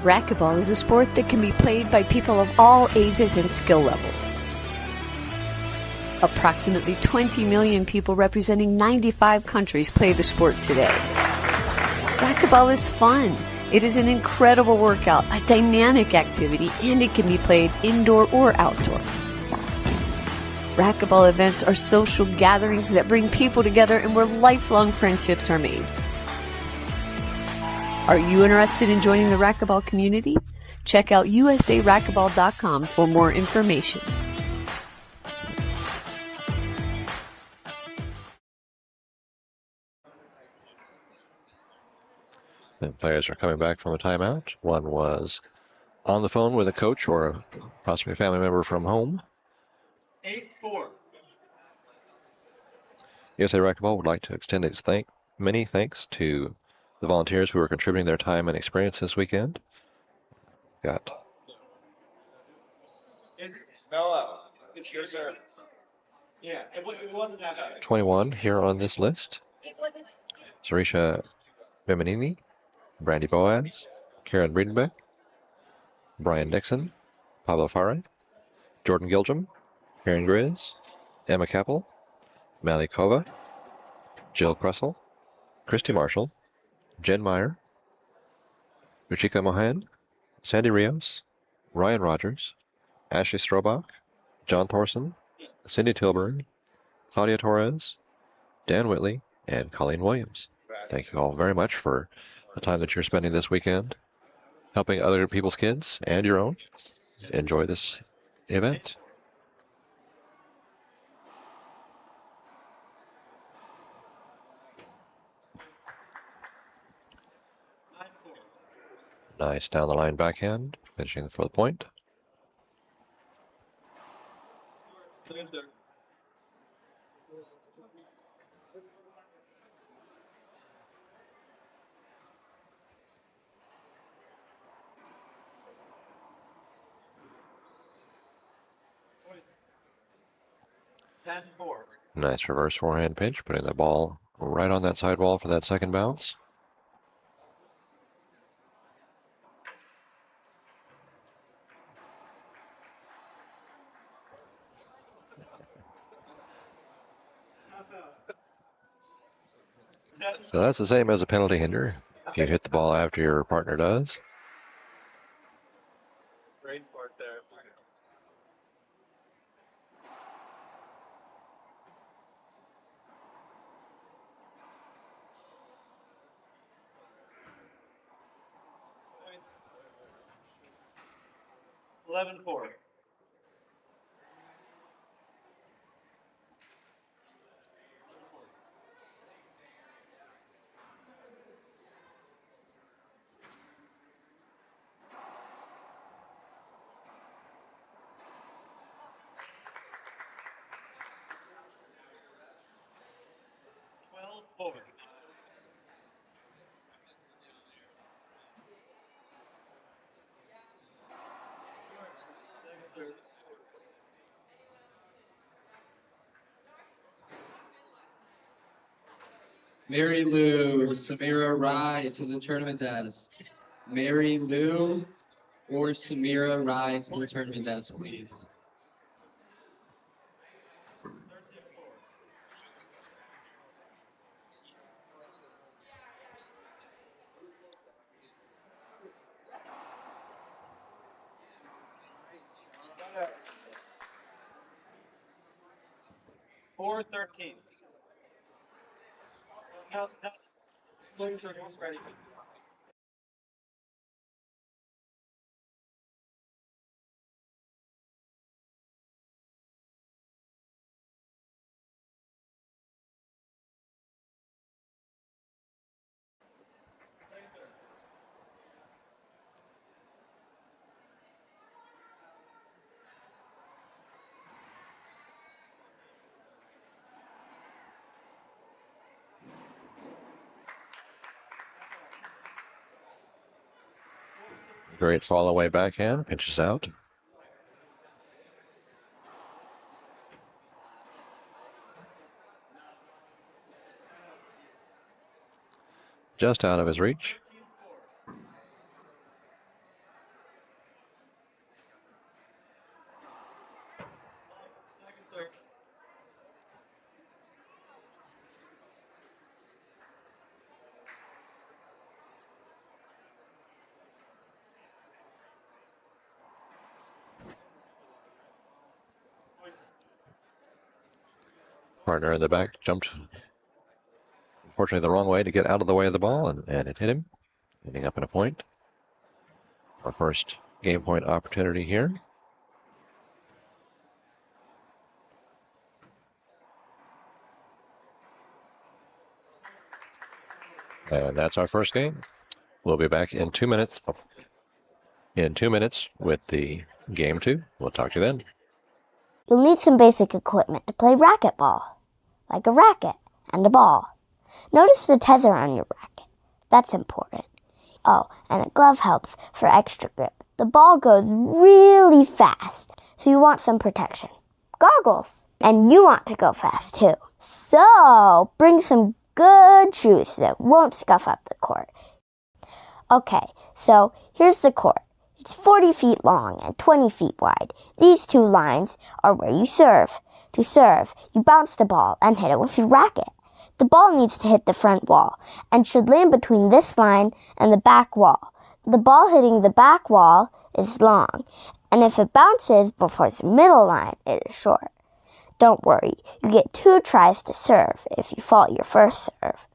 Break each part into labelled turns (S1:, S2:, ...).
S1: Racquetball is a sport that can be played by people of all ages and skill levels. Approximately 20 million people representing 95 countries play the sport today. Racquetball is fun. It is an incredible workout, a dynamic activity, and it can be played indoor or outdoor. Racquetball events are social gatherings that bring people together and where lifelong friendships are made. Are you interested in joining the racquetball community? Check out usaracquetball.com for more information.
S2: The players are coming back from a timeout. One was on the phone with a coach or possibly a family member from home.
S3: 8-4.
S2: USA Racquetball would like to extend its many thanks to the volunteers who are contributing their time and experience this weekend. Got
S3: It's your turn. Yeah, it wasn't that bad.
S2: 21 here on this list. Sarisha Bemanini, Brandy Boaz, Karen Breedenbeck, Brian Nixon, Pablo Fare, Jordan Gilgem, Karen Grizz, Emma Kappel, Mally Kova, Jill Kressel, Christy Marshall, Jen Meyer, Ruchika Mohan, Sandy Rios, Ryan Rogers, Ashley Strobach, John Thorson, Cindy Tilbury, Claudia Torres, Dan Whitley, and Colleen Williams. Thank you all very much for the time that you're spending this weekend helping other people's kids and your own enjoy this event. Nice down the line backhand, finishing for the point. Nice reverse forehand pinch, putting the ball right on that sidewall for that second bounce. So that's the same as a penalty hinder. If you hit the ball after your partner does.
S3: Great part there. Point. 11-4.
S4: Mary Lou, Samira Rai to the tournament desk. Mary Lou or Samira Rai to the tournament desk, please.
S3: Four 13. No. Loser is ready.
S2: Great fall away backhand, pinches out. Just out of his reach. Partner in the back jumped, unfortunately, the wrong way to get out of the way of the ball, and it hit him, ending up in a point. Our first game point opportunity here. And that's our first game. We'll be back in 2 minutes. In 2 minutes with the game 2. We'll talk to you then.
S5: You'll need some basic equipment to play racquetball, like a racket and a ball. Notice the tether on your racket. That's important. Oh, and a glove helps for extra grip. The ball goes really fast, so you want some protection. Goggles. And you want to go fast too. So, bring some good shoes that won't scuff up the court. Okay, so here's the court. It's 40 feet long and 20 feet wide. These two lines are where you serve. To serve, you bounce the ball and hit it with your racket. The ball needs to hit the front wall and should land between this line and the back wall. The ball hitting the back wall is long, and if it bounces before the middle line, it is short. Don't worry, you get 2 tries to serve if you fault your first serve.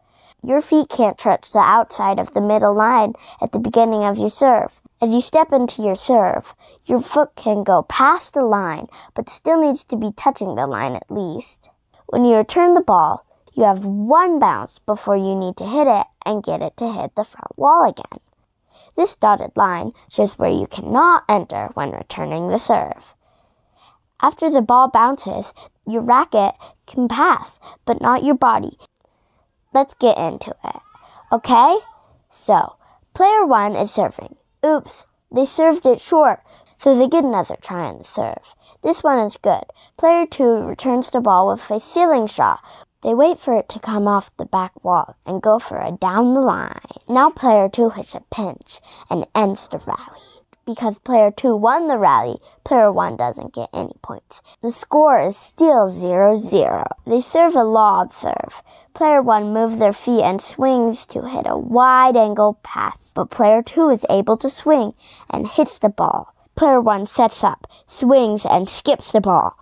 S5: Your feet can't touch the outside of the middle line at the beginning of your serve. As you step into your serve, your foot can go past the line, but still needs to be touching the line at least. When you return the ball, you have 1 bounce before you need to hit it and get it to hit the front wall again. This dotted line shows where you cannot enter when returning the serve. After the ball bounces, your racket can pass, but not your body. Let's get into it, okay? So, player 1 is serving. Oops, they served it short, so they get another try on the serve. This one is good. Player 2 returns the ball with a ceiling shot. They wait for it to come off the back wall and go for a down the line. Now player 2 hits a pinch and ends the rally. Because player 2 won the rally, player 1 doesn't get any points. The score is still 0-0. They serve a lob serve. Player 1 moves their feet and swings to hit a wide-angle pass, but player 2 is able to swing and hits the ball. Player 1 sets up, swings, and skips the ball.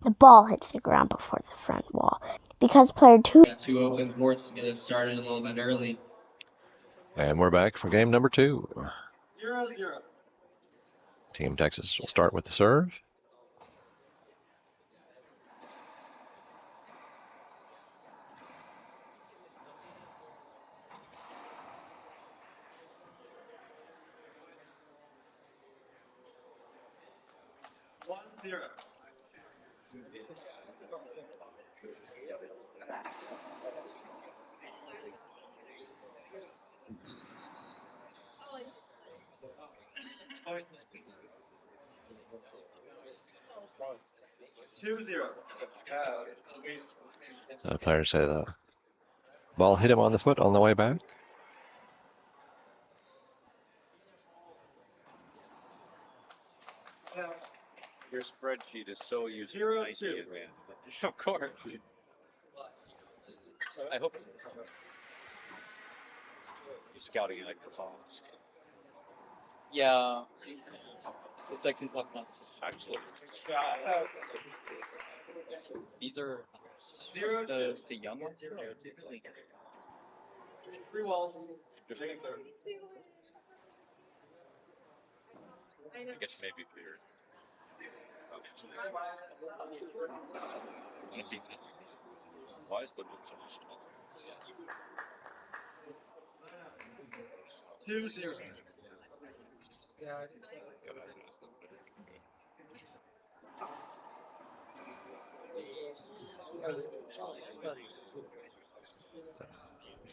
S5: The ball hits the ground before the front wall. Because player 2
S4: Got 2 open courts to get us started a little bit early.
S2: And we're back for game number 2.
S3: 0-0.
S2: Team Texas will start with the serve.
S3: One zero. Point. 2-0.
S2: The player said the ball hit him on the foot on the way back.
S6: Your spreadsheet is so useful.
S3: 0-2.
S6: Man. Of course. I hope you're scouting like for balls.
S4: Yeah, it's like some plus.
S6: Actually,
S4: These are
S3: 0-2.
S4: the young ones.
S3: Three walls. You're taking serve.
S6: I guess maybe for your. Why is the book so small?
S3: 2-0.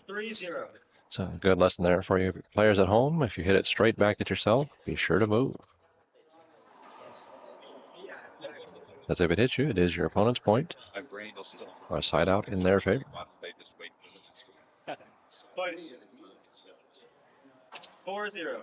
S3: Three zero.
S2: So a good lesson there for you players at home. If you hit it straight back at yourself, be sure to move. As if it hits you, it is your opponent's point.
S6: My brain is still.
S2: Or a side out in their favor.
S6: They just wait.
S3: Point. 4-0.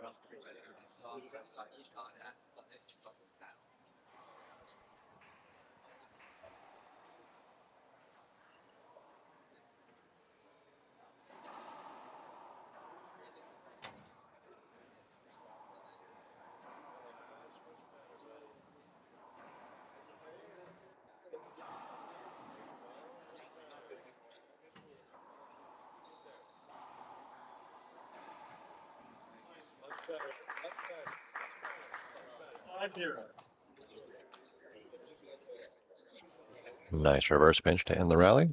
S3: 5-0.
S2: Nice reverse pinch to end the rally.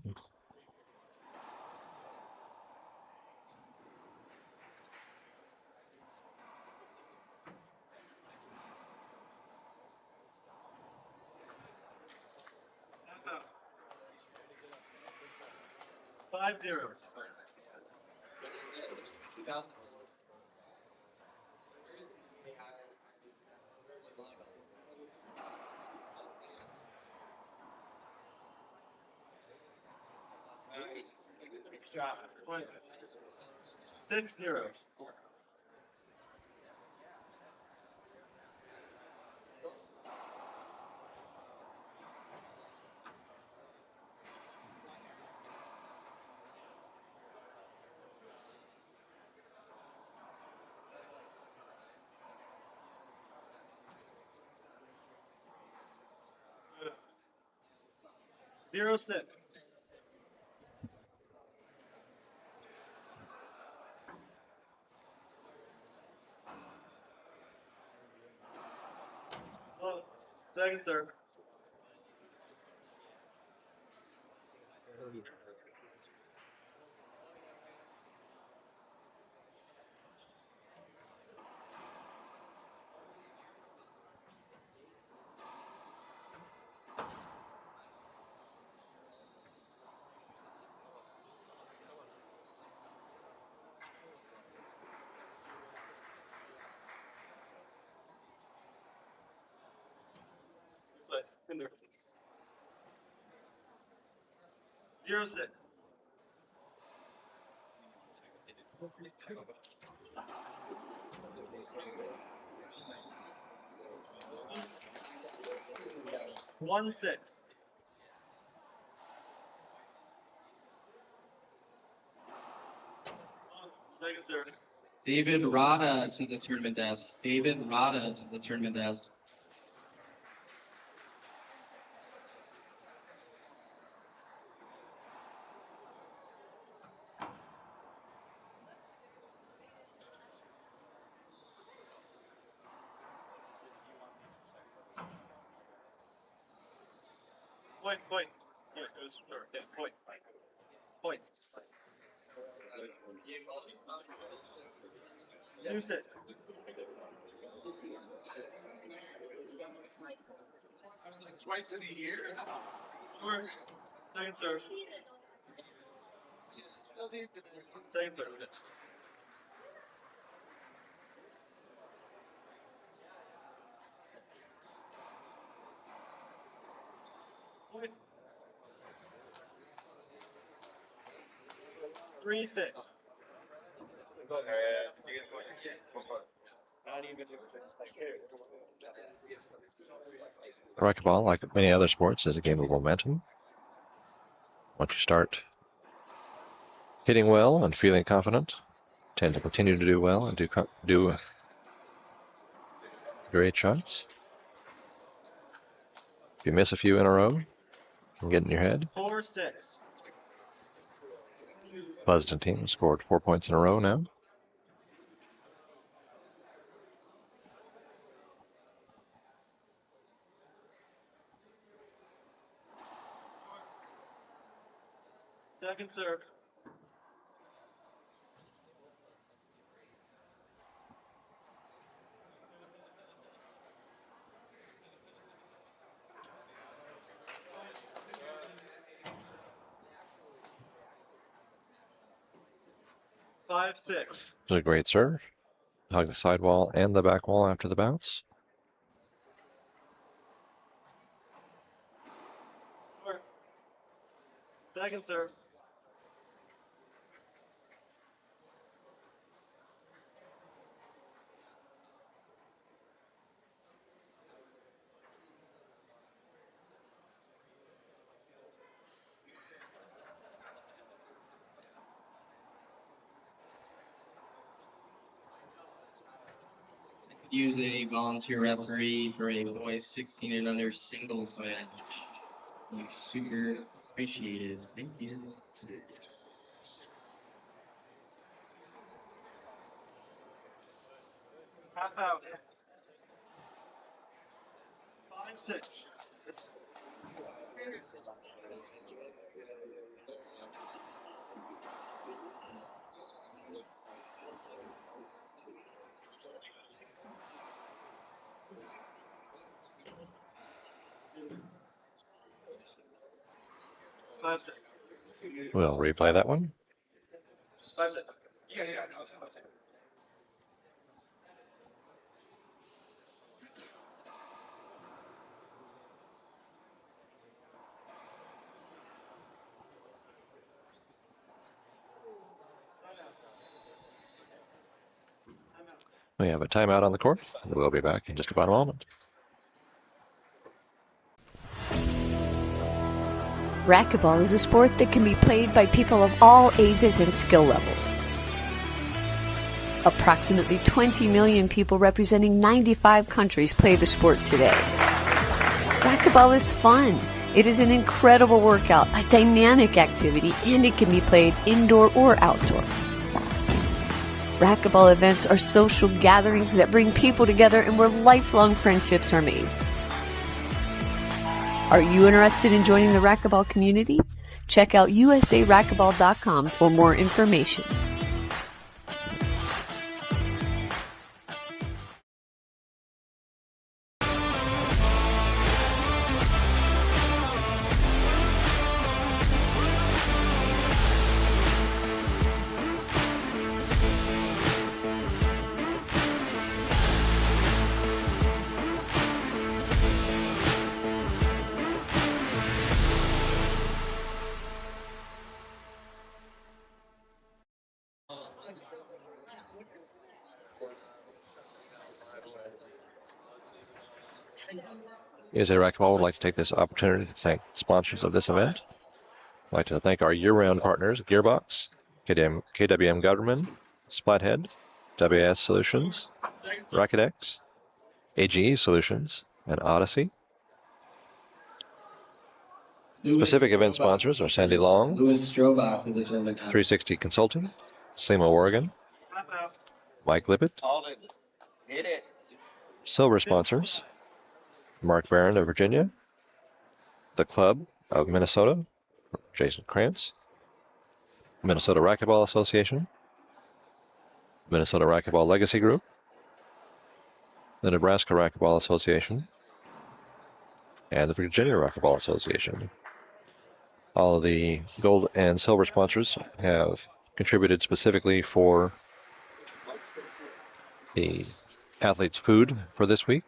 S3: Timeout. 5-0. Shot. 6-0. 0-6. Oh, second serve. Play. Hinder. 0-6. One six. Second serve.
S4: David Rada to the tournament desk. David Rada to the tournament desk.
S3: Point. Yeah, point. Points. 2-6.
S4: Twice in a year.
S3: Sure. Second serve. Second serve. Point. 3-6.
S2: Racquetball, like many other sports, is a game of momentum. Once you start hitting well and feeling confident, tend to continue to do well and do great shots. If you miss a few in a row, it can get in your head.
S3: 4-6.
S2: Pleasanton team has scored 4 points in a row now.
S3: Second serve. Five, 6.
S2: This is a great serve. Hug the sidewall and the back wall after the bounce.
S3: Sure. Second serve.
S4: Use a volunteer referee for a boys 16 and under singles match. You super appreciate it. Thank you.
S3: Half out. 5-6. 5-6.
S2: We'll replay that one.
S3: 5-6. Yeah, no, 5-6.
S2: We have a timeout on the court. We'll be back in just about a moment.
S1: Racquetball is a sport that can be played by people of all ages and skill levels. Approximately 20 million people representing 95 countries play the sport today. Racquetball is fun. It is an incredible workout, a dynamic activity, and it can be played indoor or outdoor. Racquetball events are social gatherings that bring people together and where lifelong friendships are made. Are you interested in joining the racquetball community? Check out usaracquetball.com for more information.
S2: USA Racquetball would like to take this opportunity to thank the sponsors of this event. I'd like to thank our year-round partners, Gearbox, KWM Government, Splathead, WS Solutions, RacketX, AGE Solutions, and Odyssey. Specific event sponsors are Sandy Long,
S4: Louis Strobach to the tournament.
S2: 360 Consulting, SEMA Oregon,
S3: Half out.
S2: Mike Lippett.
S3: Hold it. Hit it.
S2: Silver sponsors, Mark Barron of Virginia, the Club of Minnesota, Jason Krantz, Minnesota Racquetball Association, Minnesota Racquetball Legacy Group, the Nebraska Racquetball Association, and the Virginia Racquetball Association. All of the gold and silver sponsors have contributed specifically for the athletes' food for this week.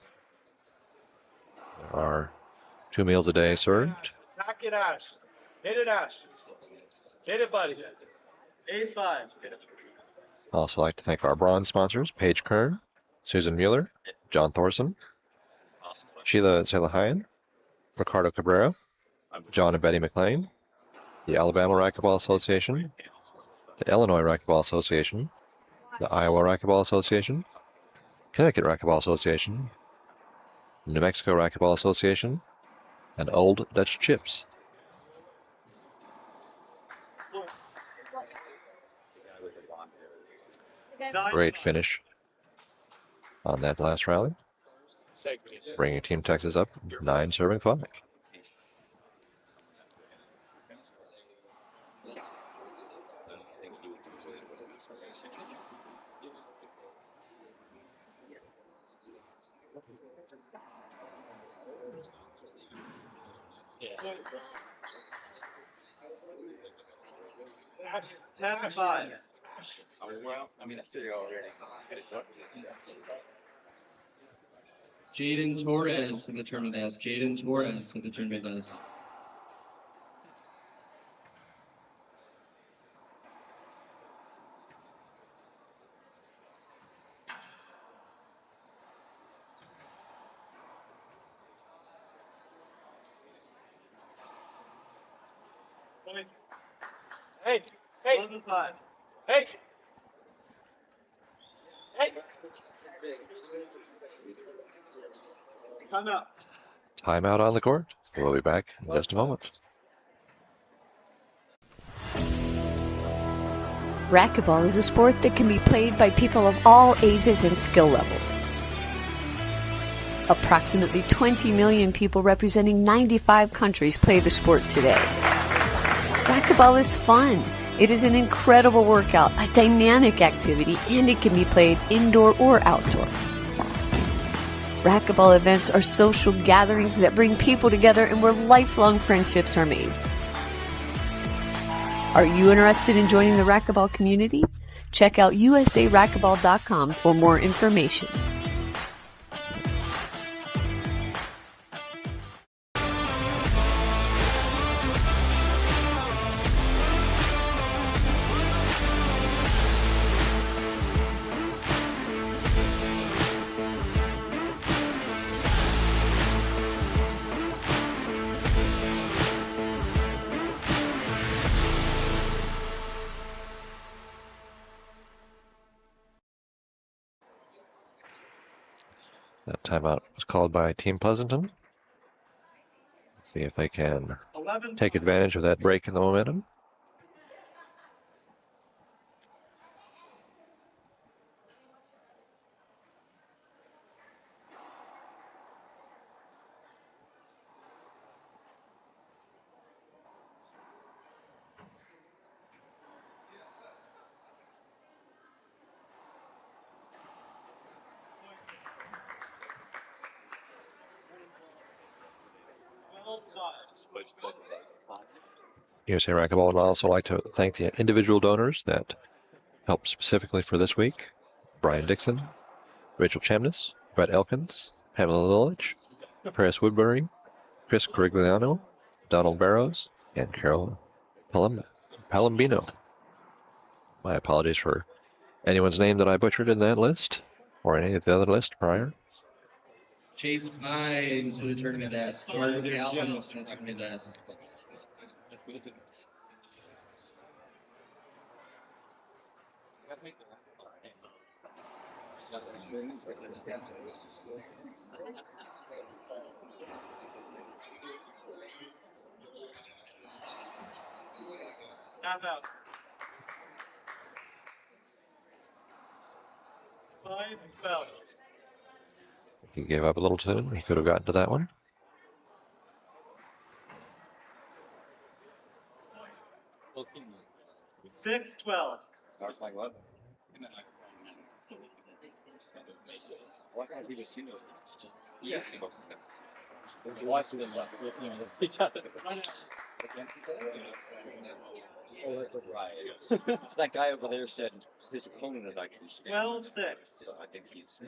S2: There are 2 meals a day served.
S3: Attack it, Ash. Hit it, Ash. Hit it, buddy. 8-5.
S2: Also like to thank our bronze sponsors, Paige Kern, Susan Mueller, John Thorson, Sheila Selahayan, Ricardo Cabrera, John and Betty McLean, the Alabama Racquetball Association, the Illinois Racquetball Association, the Iowa Racquetball Association, Connecticut Racquetball Association, New Mexico Racquetball Association, and Old Dutch Chips. Great finish on that last rally, bringing Team Texas up 9-5.
S3: Ash, 10-5.
S6: Well, I mean, that's already.
S4: Jaden Torres to the tournament desk. Jaden Torres to the tournament desk.
S3: Hey, 11-5. Hey. Hey. Come out.
S2: Timeout on the court. We'll be back in just a moment.
S1: Racquetball is a sport that can be played by people of all ages and skill levels. Approximately 20 million people representing 95 countries play the sport today. Racquetball is fun. It is an incredible workout, a dynamic activity, and it can be played indoor or outdoor. Racquetball events are social gatherings that bring people together and where lifelong friendships are made. Are you interested in joining the racquetball community? Check out usaracquetball.com for more information.
S2: That timeout was called by Team Pleasanton. See if they can
S3: 11.
S2: take advantage of that break in the momentum. USA Racquetball would also like to thank the individual donors that helped specifically for this week. Brian Dixon, Rachel Chamness, Brett Elkins, Pamela Lillich, Paris Woodbury, Chris Corigliano, Donald Barrows, and Carol Palambino. My apologies for anyone's name that I butchered in that list or any of the other lists prior.
S4: Chase Pine to the tournament desk. Martin Galvin to the tournament desk.
S3: Half out. 5 fouls.
S2: He gave up a little soon. He could have gotten to that one.
S3: Six 12.
S6: That guy over there said his opponent is actually
S3: 12-6.
S6: So I think he's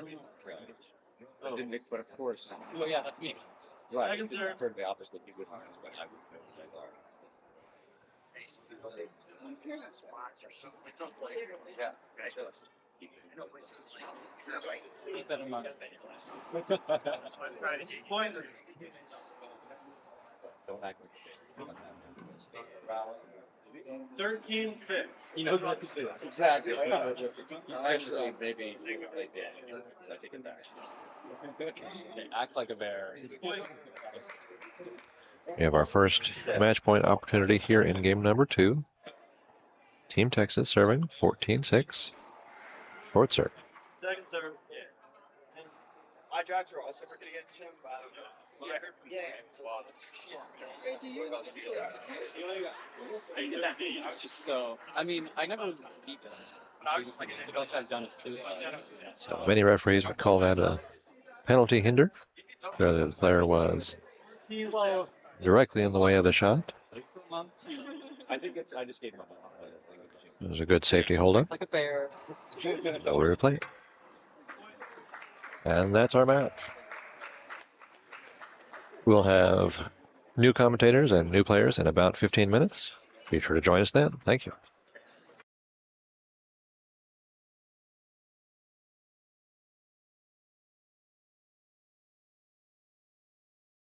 S6: I didn't make, but of course. Oh yeah, that's me. Right.
S3: Second serve.
S6: I've heard the opposite. He would, but I would. Yeah.
S3: Pointless.
S6: Don't act like
S3: 13-6.
S6: he knows what to do. Exactly. Actually, maybe I take it back. Act like a bear.
S2: We have our first match point opportunity here in game number 2. Team Texas serving 14-6. Short serve.
S3: Second serve.
S6: My drives are also pretty good too. I heard from I was just so. I mean, I never beat them. I was just like, it also I've done it too.
S2: So many referees would call that a penalty hinder. Clearly the player was
S3: 13-6.
S2: directly in the way of the shot.
S6: I think it's. I just gave him a.
S2: It was a good safety holdup.
S6: Like a bear.
S2: No replay. And that's our match. We'll have new commentators and new players in about 15 minutes. Be sure to join us then. Thank you.